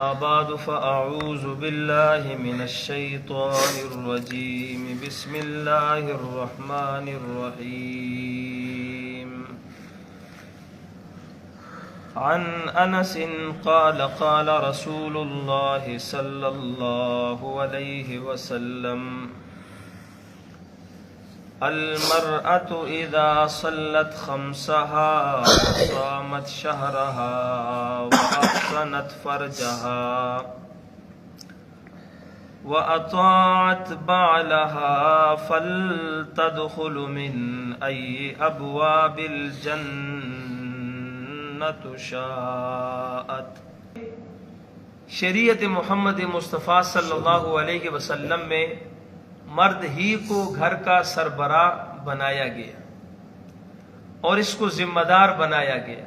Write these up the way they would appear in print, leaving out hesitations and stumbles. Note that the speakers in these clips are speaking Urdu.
بعد فأعوذ بالله من الشيطان الرجيم بسم الله الرحمن الرحيم عن أنس قال قال رسول الله صلى الله عليه وسلم المرأة إذا صلت خمسها وصامت شهرها وأحصنت فرجها وأطاعت بعلها فلتدخل من أي أبواب الجنة شاءت۔ شریعت محمد مصطفیٰ صلی اللہ علیہ وسلم میں مرد ہی کو گھر کا سربراہ بنایا گیا اور اس کو ذمہ دار بنایا گیا،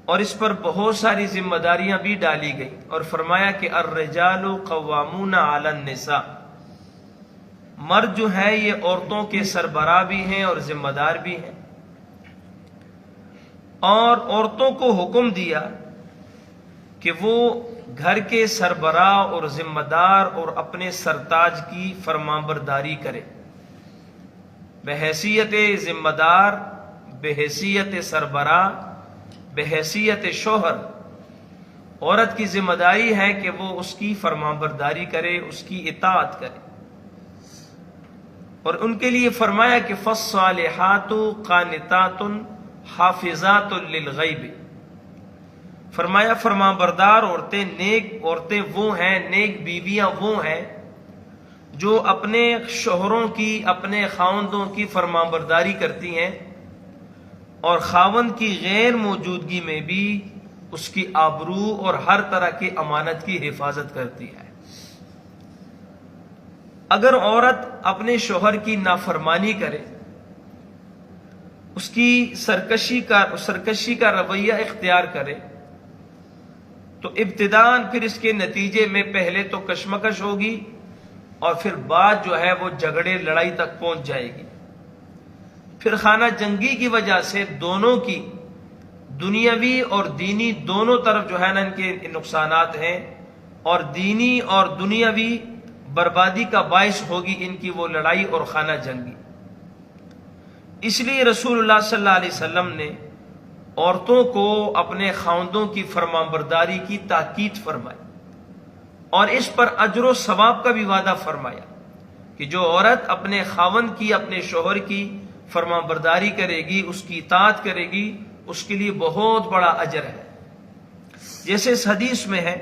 اور اس پر بہت ساری ذمہ داریاں بھی ڈالی گئی، اور فرمایا کہ الرجال قوامون علی النساء، مرد جو ہے یہ عورتوں کے سربراہ بھی ہیں اور ذمہ دار بھی ہیں، اور عورتوں کو حکم دیا کہ وہ گھر کے سربراہ اور ذمہ دار اور اپنے سرتاج کی فرمانبرداری کرے، بحیثیت ذمہ دار، بحیثیت سربراہ، بحیثیت شوہر۔ عورت کی ذمہ داری ہے کہ وہ اس کی فرمانبرداری کرے، اس کی اطاعت کرے، اور ان کے لیے فرمایا کہ فالصالحات قانتات حافظات للغیب، فرمایا فرمانبردار عورتیں، نیک عورتیں وہ ہیں، نیک بیویاں وہ ہیں جو اپنے شوہروں کی، اپنے خاوندوں کی فرمانبرداری کرتی ہیں، اور خاوند کی غیر موجودگی میں بھی اس کی آبرو اور ہر طرح کی امانت کی حفاظت کرتی ہے۔ اگر عورت اپنے شوہر کی نافرمانی کرے، اس کی سرکشی کا رویہ اختیار کرے، تو ابتداءً پھر اس کے نتیجے میں پہلے تو کشمکش ہوگی، اور پھر بعد جو ہے وہ جھگڑے لڑائی تک پہنچ جائے گی، پھر خانہ جنگی کی وجہ سے دونوں کی دنیاوی اور دینی دونوں طرف جو ہے نا ان کے نقصانات ہیں، اور دینی اور دنیاوی بربادی کا باعث ہوگی ان کی وہ لڑائی اور خانہ جنگی۔ اس لیے رسول اللہ صلی اللہ علیہ وسلم نے عورتوں کو اپنے خاوندوں کی فرمانبرداری کی تاکید فرمائی، اور اس پر اجر و ثواب کا بھی وعدہ فرمایا کہ جو عورت اپنے خاوند کی، اپنے شوہر کی فرمانبرداری کرے گی، اس کی اطاعت کرے گی، اس کے لیے بہت بڑا اجر ہے۔ جیسے اس حدیث میں ہے،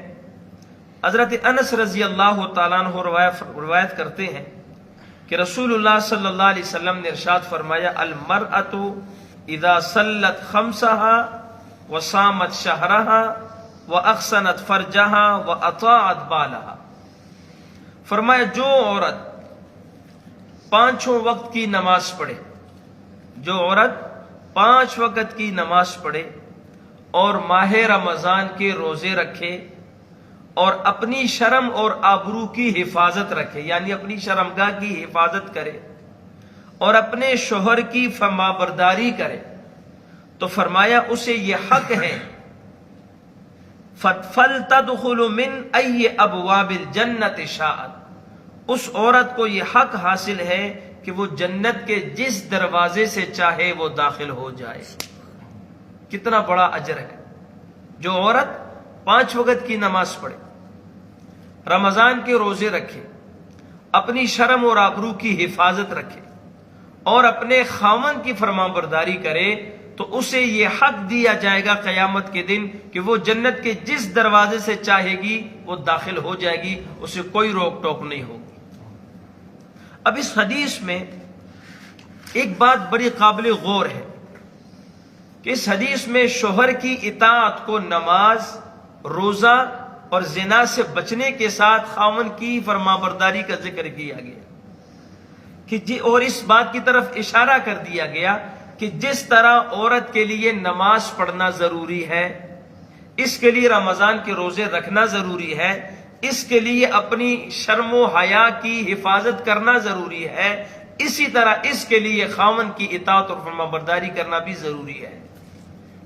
حضرت انس رضی اللہ تعالیٰ عنہ روایت کرتے ہیں کہ رسول اللہ صلی اللہ علیہ وسلم نے ارشاد فرمایا المرأۃ اذا صلت خمسها وصامت شهرها واحصنت فرجها واطاعت بالها، فرمایا جو عورت پانچوں وقت کی نماز پڑھے، جو عورت 5 وقت کی نماز پڑھے اور ماہ رمضان کے روزے رکھے، اور اپنی شرم اور آبرو کی حفاظت رکھے، یعنی اپنی شرمگاہ کی حفاظت کرے، اور اپنے شوہر کی فرمانبرداری کرے، تو فرمایا اسے یہ حق ہے فَلْتَدْخُلُ مِنْ أَيِّ أَبْوَابِ الْجَنَّةِ شَاءَتْ، اس عورت کو یہ حق حاصل ہے کہ وہ جنت کے جس دروازے سے چاہے وہ داخل ہو جائے۔ کتنا بڑا اجر ہے! جو عورت 5 وقت کی نماز پڑھے، رمضان کے روزے رکھے، اپنی شرم اور آبرو کی حفاظت رکھے، اور اپنے خاوند کی فرمانبرداری کرے، تو اسے یہ حق دیا جائے گا قیامت کے دن کہ وہ جنت کے جس دروازے سے چاہے گی وہ داخل ہو جائے گی، اسے کوئی روک ٹوک نہیں ہوگی۔ اب اس حدیث میں ایک بات بڑی قابل غور ہے کہ اس حدیث میں شوہر کی اطاعت کو نماز، روزہ اور زنا سے بچنے کے ساتھ خاوند کی فرمانبرداری کا ذکر کیا گیا، اور اس بات کی طرف اشارہ کر دیا گیا کہ جس طرح عورت کے لیے نماز پڑھنا ضروری ہے، اس کے لیے رمضان کے روزے رکھنا ضروری ہے، اس کے لیے اپنی شرم و حیا کی حفاظت کرنا ضروری ہے، اسی طرح اس کے لیے خاوند کی اطاعت اور فرمانبرداری کرنا بھی ضروری ہے۔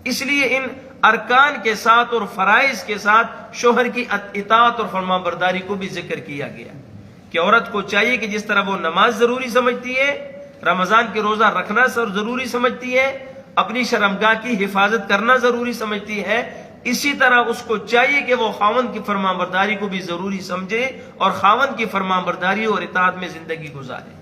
اس لیے ان ارکان کے ساتھ اور فرائض کے ساتھ شوہر کی اطاعت اور فرما برداری کو بھی ذکر کیا گیا کہ عورت کو چاہیے کہ جس طرح وہ نماز ضروری سمجھتی ہے، رمضان کے روزہ رکھنا ضروری سمجھتی ہے، اپنی شرمگاہ کی حفاظت کرنا ضروری سمجھتی ہے، اسی طرح اس کو چاہیے کہ وہ خاوند کی فرما برداری کو بھی ضروری سمجھے اور خاوند کی فرما برداری اور اطاعت میں زندگی گزارے۔